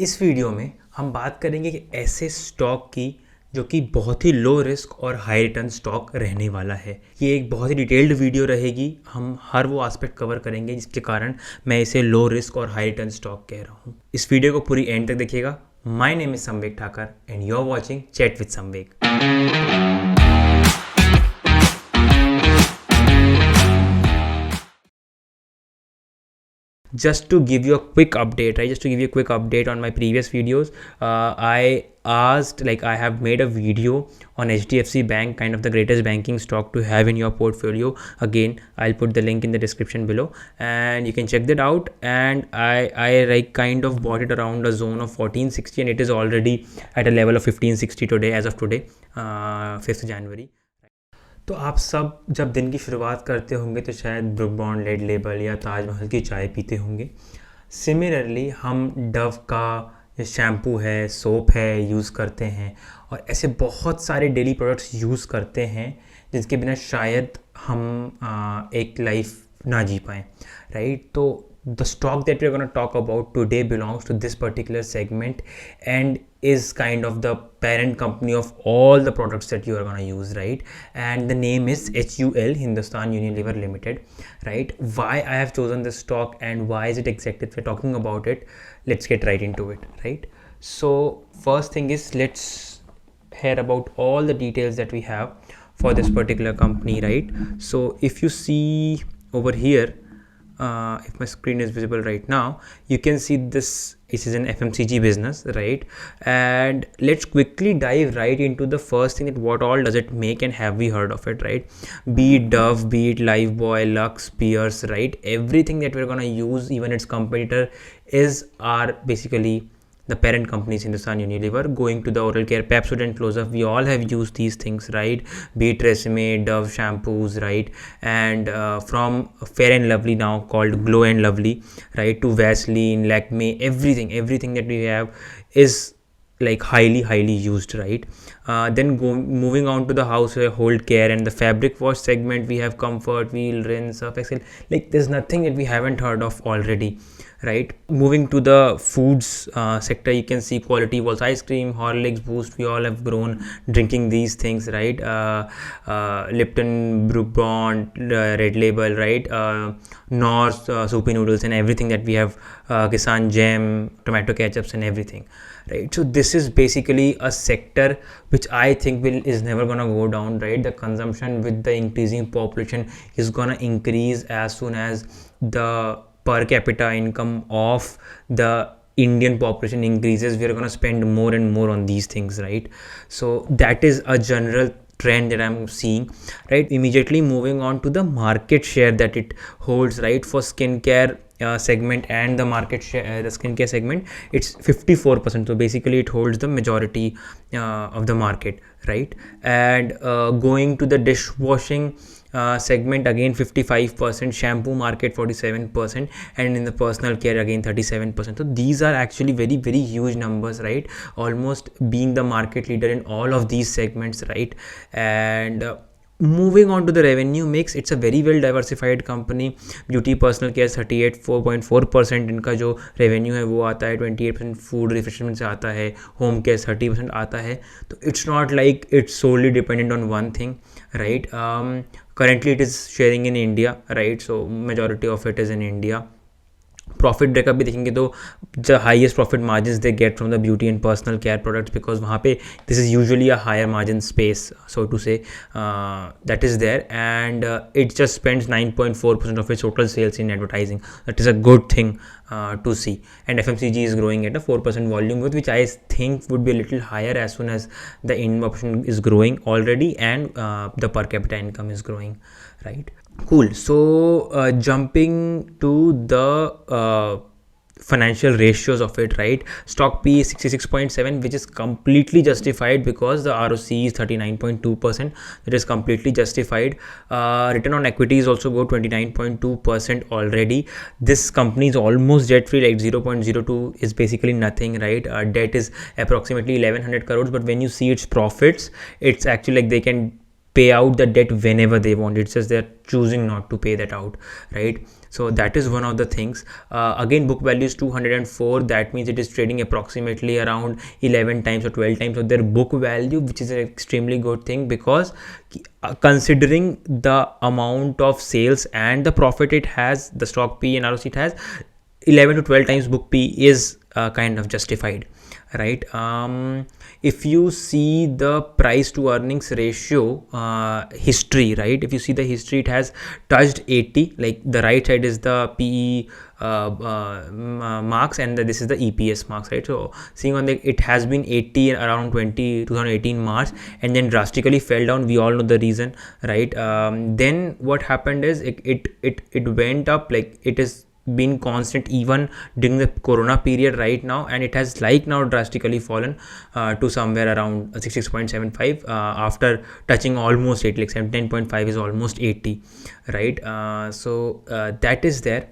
इस वीडियो में हम बात करेंगे कि ऐसे स्टॉक की जो कि बहुत ही लो रिस्क और हाई रिटर्न स्टॉक रहने वाला है। ये एक बहुत ही डिटेल्ड वीडियो रहेगी। हम हर वो एस्पेक्ट कवर करेंगे जिसके कारण मैं इसे लो रिस्क और हाई रिटर्न स्टॉक कह रहा हूँ। इस वीडियो को पूरी एंड तक देखिएगा। My name is Sanvek Thakar and you are watching chat with Sanvek. Just to give you a quick update, right? Just to give you a quick update on my previous videos, I have made a video on HDFC Bank, kind of the greatest banking stock to have in your portfolio. Again, I'll put the link in the description below and you can check that out. And I like kind of bought it around a zone of 1460 and it is already at a level of 1560 today, as of today, 5th January. तो आप सब जब दिन की शुरुआत करते होंगे तो शायद ब्रुक बॉन्ड रेड लेबल या ताजमहल की चाय पीते होंगे। सिमिलरली हम डव का शैम्पू है, सोप है, यूज़ करते हैं और ऐसे बहुत सारे डेली प्रोडक्ट्स यूज़ करते हैं जिसके बिना शायद हम एक लाइफ ना जी पाएँ, राइट? तो the stock that we're going to talk about today belongs to this particular segment and is kind of the parent company of all the products that you are going to use, right? And the name is HUL, Hindustan Unilever Limited, right? Why I have chosen this stock and why is it exactly we're talking about it? Let's get right into it, right? So first thing is, let's hear about all the details that we have for this particular company, right? So if you see over here, if my screen is visible right now, you can see this is an FMCG business, right? And let's quickly dive right into the first thing, that what all does it make and have we heard of it, right? Be it Dove, be it Lifebuoy, Lux, Pierce, right? Everything that we're gonna use, even its competitor, are basically the parent companies, Hindustan Unilever. Going to the oral care, Pepsodent, Close-Up, we all have used these things, right? Be it Tresemme, Dove shampoos, right? And from Fair and Lovely, now called Glow and Lovely, right, to Vaseline, Lakme, everything that we have is like highly used, right? Then moving on to the household care and the fabric wash segment, we have Comfort, Wheel, Rinse, Surf Excel. Like there's nothing that we haven't heard of already, right? Moving to the foods sector, you can see Quality Walls ice cream, Horlicks, Boost, we all have grown drinking these things, right? Lipton, Brook Bond, Red Label, right? North, soupy noodles and everything that we have, Kisan Gem, tomato ketchups and everything, right? So this is basically a sector which I think is never gonna go down, right? The consumption with the increasing population is gonna increase as soon as the per capita income of the Indian population increases. We're gonna spend more and more on these things, right? So that is a general trend that I'm seeing, right? Immediately moving on to the market share that it holds, right? For skincare segment and the market share, the skincare segment, it's 54%. So basically it holds the majority of the market, right? And going to the dishwashing segment, again 55%, shampoo market 47%, and in the personal care again 37%. So these are actually very huge numbers, right? Almost being the market leader in all of these segments, right? And moving on to the revenue mix, it's a very well diversified company. Beauty personal care 38.4% इनका जो revenue है वो आता है, 28% food refreshment से आता है, home care 30% आता है. तो it's not like it's solely dependent on one thing, right? Currently it is sharing in India, right? So majority of it is in India. Profit breakup भी देखेंगे तो the highest profit margin they get from the beauty and personal care products, because वहाँ पे this is usually a higher margin space, so to say that is there. And it just spends 9.4% of its total sales in advertising. That is a good thing to see. And FMCG is growing at a 4% volume growth, which I think would be a little higher as soon as the Indian population is growing already and the per capita income is growing, right? Cool. So jumping to the financial ratios of it, right? Stock P is 66.7, which is completely justified because the ROC is 39.2%. It is completely justified. Return on equity is also good, 29.2% already. This company is almost debt free, like 0.02 is basically nothing, right? Debt is approximately 1100 crores, but when you see its profits, it's actually like they can pay out the debt whenever they want. It's just they're choosing not to pay that out, right? So that is one of the things. Again, book value is 204. That means it is trading approximately around 11 times or 12 times of their book value, which is an extremely good thing, because considering the amount of sales and the profit it has, the stock P and ROC it has, 11 to 12 times book P is kind of justified, right? If you see the price to earnings ratio history, right, if you see the history, it has touched 80. Like the right side is the PE marks, and this is the EPS marks, right? So seeing on the, it has been 80 around 2018 March, and then drastically fell down. We all know the reason, right? Then what happened is it went up, like it is been constant even during the corona period right now, and it has like now drastically fallen to somewhere around 66.75 after touching almost 80, like 17.5 is almost 80, right? So that is there.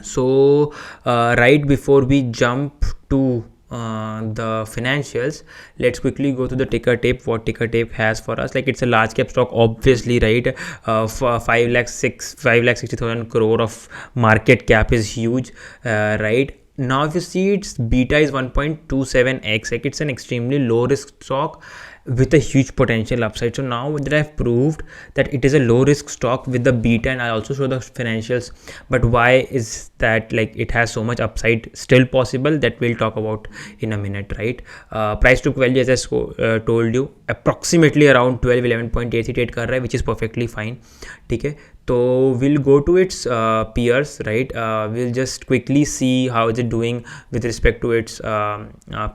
So right before we jump to the financials, let's quickly go to the ticker tape, what ticker tape has for us. Like it's a large cap stock, obviously, right? For 5,60,000 crore of market cap is huge, right? Now if you see its beta is 1.27x, like it's an extremely low risk stock with a huge potential upside. So now that I've proved that it is a low risk stock with the beta, and I also show the financials, but why is that, like it has so much upside still possible, that we'll talk about in a minute, right? Price to value, as I told you, approximately around 11.8 trade kar raha hai, which is perfectly fine. Okay, so we'll go to its peers, right? We'll just quickly see how is it doing with respect to its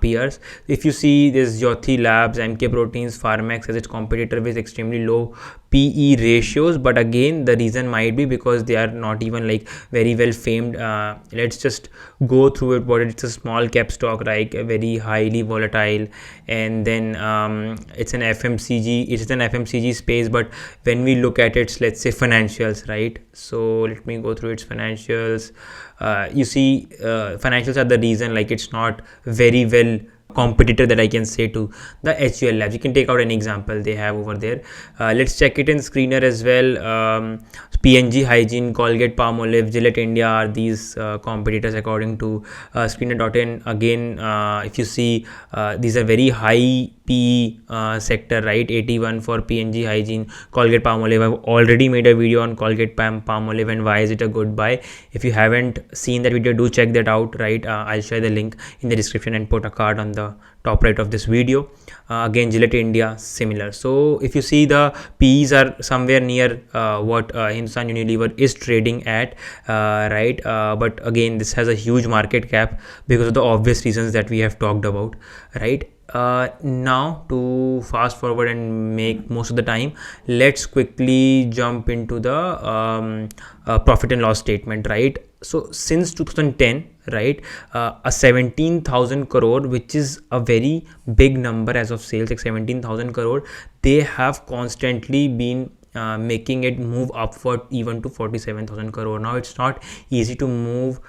peers. If you see, there's Yothi Labs, MK Proteins, Pharmax as its competitor with extremely low PE ratios, but again the reason might be because they are not even like very well famed. Let's just go through it. But it's a small cap stock, right? Very highly volatile, and then it's an FMCG space. But when we look at its, let's say, financials, right? So let me go through its financials. You see, financials are the reason, like it's not very well competitor that I can say to the HUL Labs. You can take out an example they have over there. Let's check it in screener as well. P&G Hygiene, Colgate Palmolive, Gillette India are these competitors according to screener.in. Again, if you see, these are very high PE sector, right? 81 for P&G Hygiene, Colgate Palmolive. I've already made a video on Colgate Palmolive and why is it a good buy. If you haven't seen that video, do check that out, right? I'll share the link in the description and put a card on the top right of this video. Again, Gillette India, similar. So if you see, the PEs are somewhere near what Hindustan Unilever is trading at, right? But again, this has a huge market cap because of the obvious reasons that we have talked about, right? Now to fast forward and make most of the time, let's quickly jump into the profit and loss statement, right? So since 2010, right, a 17,000 crore, which is a very big number as of sales, like 17,000 crore, they have constantly been making it move upward even to 47,000 crore. Now it's not easy to move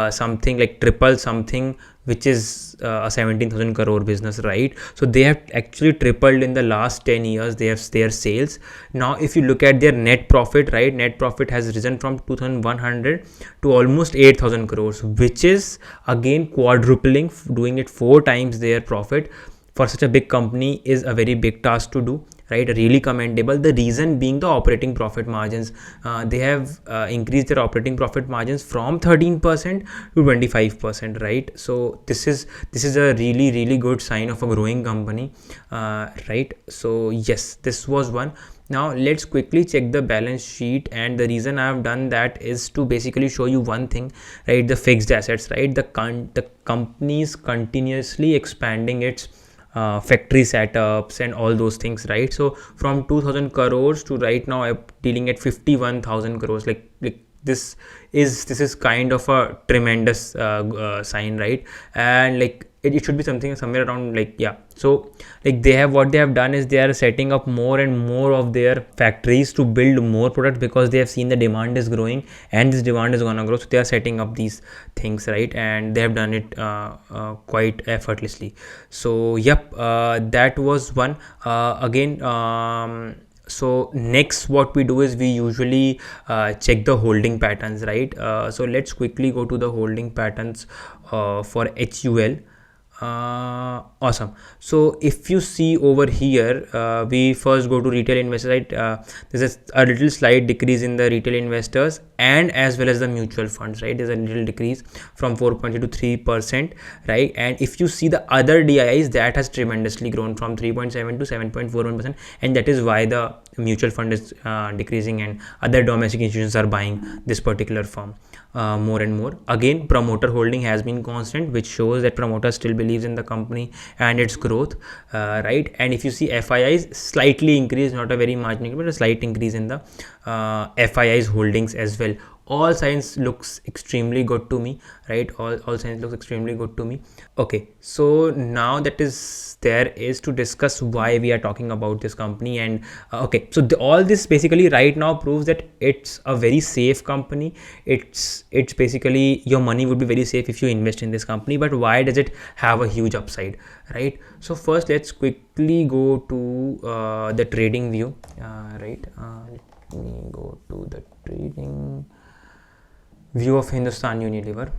something like triple something which is a 17,000 crore business, right? So they have actually tripled in the last 10 years. They have their sales. Now if you look at their net profit, right, net profit has risen from 2,100 to almost 8,000 crores, which is again quadrupling, doing it 4 times their profit. For such a big company is a very big task to do, right? Really commendable. The reason being the operating profit margins. They have increased their operating profit margins from 13% to 25%, right? So this is a really good sign of a growing company, right? So yes, this was one. Now let's quickly check the balance sheet, and the reason I have done that is to basically show you one thing, right? The fixed assets, right? The company is continuously expanding its factory setups and all those things, right? So from 2,000 crores to right now I'm dealing at 51,000 crores. Like this is kind of a tremendous sign, right? And like it should be something somewhere around, like, yeah. So like what they have done is they are setting up more and more of their factories to build more products, because they have seen the demand is growing and this demand is gonna grow. So they are setting up these things, right? And they have done it quite effortlessly. So yep, that was one. Again, So next what we do is we usually check the holding patterns, right? So let's quickly go to the holding patterns for HUL. Awesome. So if you see over here, we first go to retail investors, right? There's a little slight decrease in the retail investors and as well as the mutual funds, right? There's a little decrease from 4.2 to 3%, right? And if you see the other DIIs, that has tremendously grown from 3.7 to 7.41%, and that is why the mutual fund is decreasing and other domestic institutions are buying this particular firm more and more. Again, promoter holding has been constant, which shows that promoter still believes in the company and its growth, right? And if you see FIIs slightly increased, not a very marginal but a slight increase in the FIIs holdings as well. All signs looks extremely good to me, right? All signs looks extremely good to me. Okay, so now that is there is to discuss why we are talking about this company. And okay, so all this basically right now proves that it's a very safe company. It's basically your money would be very safe if you invest in this company. But why does it have a huge upside, right? So first let's quickly go to the trading view, right? Let me go to the trading view of Hindustan Unilever.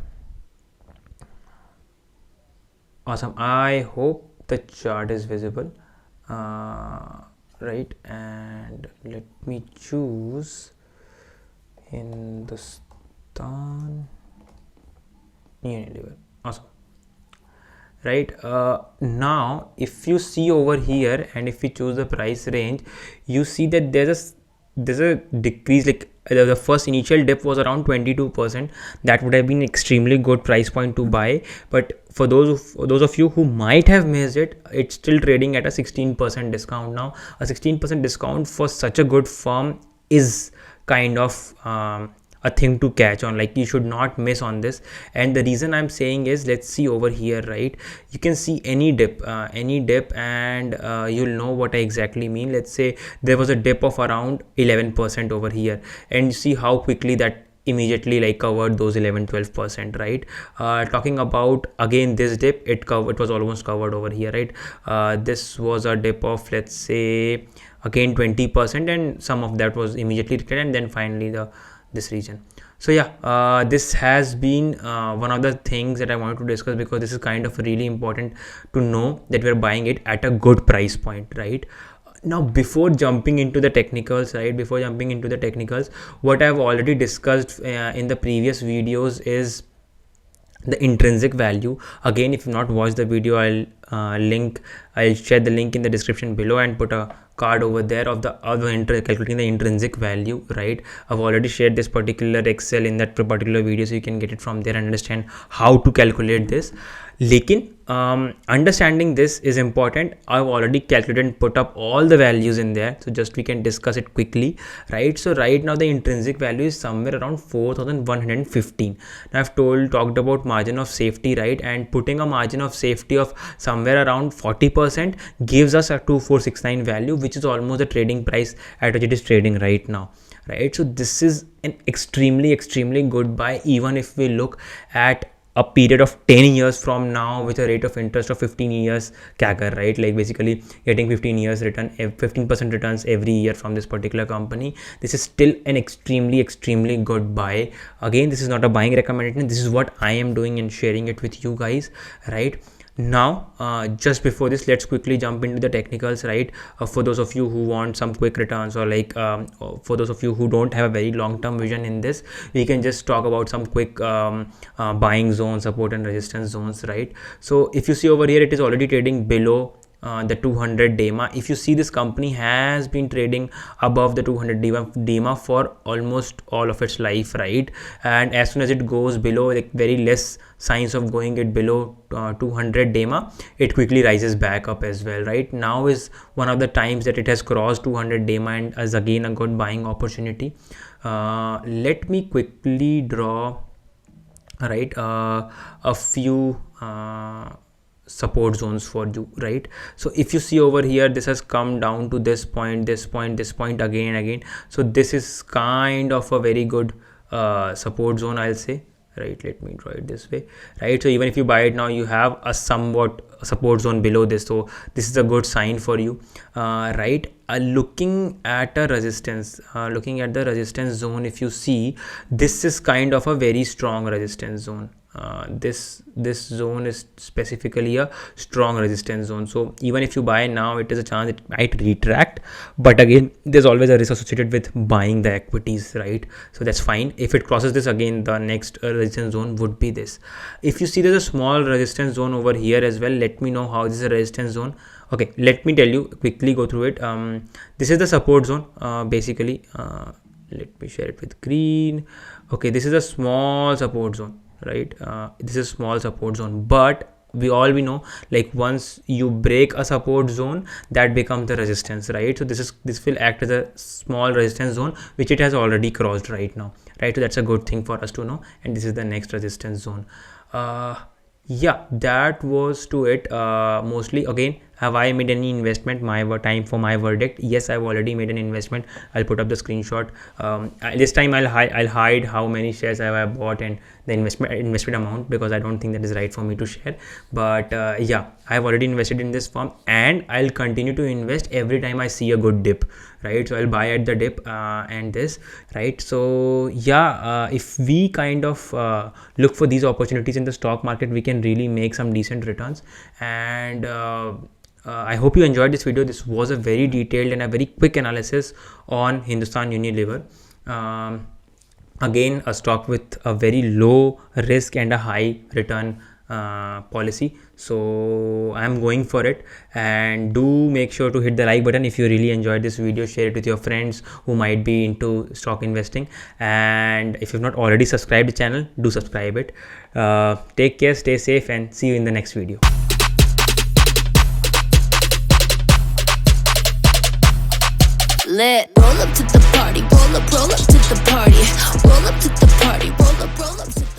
Awesome. I hope the chart is visible, right? And let me choose Hindustan Unilever. Awesome. Right, now if you see over here and if we choose the price range, you see that there's a decrease. Like the first initial dip was around 22%. That would have been extremely good price point to buy, but for those of you who might have missed it, it's still trading at a 16% discount now. A 16% discount for such a good firm is kind of a thing to catch on. Like, you should not miss on this. And the reason I'm saying is, let's see over here, right? You can see any dip and you'll know what I exactly mean. Let's say there was a dip of around 11% over here, and see how quickly that immediately like covered those 11-12%, right? Talking about again this dip, it was almost covered over here, right? This was a dip of, let's say, again 20%, and some of that was immediately returned, and then finally this region. So yeah, this has been one of the things that I wanted to discuss, because this is kind of really important to know that we're buying it at a good price point, right? Now, before jumping into the technicals, what I've already discussed in the previous videos is the intrinsic value. Again, if you've not watched the video, I'll share the link in the description below and put a card over there of calculating the intrinsic value, right? I've already shared this particular Excel in that particular video, so you can get it from there and understand how to calculate this. Lekin understanding this is important. I've already calculated and put up all the values in there, so just we can discuss it quickly, right? So right now the intrinsic value is somewhere around 4,115. Now I've talked about margin of safety, right? And putting a margin of safety of somewhere around 40% gives us a 2469 value, which is almost the trading price at which it is trading right now, right? So this is an extremely good buy, even if we look at a period of 10 years from now with a rate of interest of 15 years CAGR, right? Like basically getting 15 years return, 15% returns every year from this particular company. This is still an extremely good buy. Again, this is not a buying recommendation. This is what I am doing and sharing it with you guys, right? Now, just before this, let's quickly jump into the technicals, right? For those of you who want some quick returns, or like for those of you who don't have a very long-term vision in this, we can just talk about some quick buying zones, support and resistance zones, right? So if you see over here, it is already trading below the 200 DEMA. If you see, this company has been trading above the 200 DEMA for almost all of its life, right? And as soon as it goes below, like very less signs of going it below 200 DEMA, it quickly rises back up as well, right? Now is one of the times that it has crossed 200 DEMA and is again a good buying opportunity. Let me quickly draw, right, a few support zones for you, right? So if you see over here, this has come down to this point again and again. So this is kind of a very good support zone, I'll say, right? Let me draw it this way, right? So even if you buy it now, you have a somewhat support zone below this, so this is a good sign for you, right? Looking at a resistance, looking at the resistance zone, if you see, this is kind of a very strong resistance zone. This zone is specifically a strong resistance zone, so even if you buy now, it is a chance it might retract, but again, there's always a risk associated with buying the equities, right? So that's fine. If it crosses this again, the next resistance zone would be this. If you see there's a small resistance zone over here as well, let me know how this is a resistance zone. Okay, let me tell you, quickly go through it. This is the support zone, basically. Let me share it with green. Okay, this is a small support zone, right? This is small support zone, but we know, like, once you break a support zone, that becomes the resistance, right? So this will act as a small resistance zone, which it has already crossed right now, right? So that's a good thing for us to know, and this is the next resistance zone. Yeah, that was to it. Mostly, again, have I made any investment? Time for my verdict. Yes, I've already made an investment. I'll put up the screenshot. This time I'll hide how many shares I have bought and the investment amount, because I don't think that is right for me to share. But yeah, I've already invested in this firm, and I'll continue to invest every time I see a good dip, right? So I'll buy at the dip, and this, right? So yeah, if we kind of look for these opportunities in the stock market, we can really make some decent returns. And I hope you enjoyed this video. This was a very detailed and a very quick analysis on Hindustan Unilever. Again, a stock with a very low risk and a high return policy, so I'm going for it. And do make sure to hit the like button if you really enjoyed this video. Share it with your friends who might be into stock investing, and if you've not already subscribed the channel, do subscribe it. Take care, stay safe, and see you in the next video. Lit. Roll up to the party, roll up to the party, roll up to the party, roll up to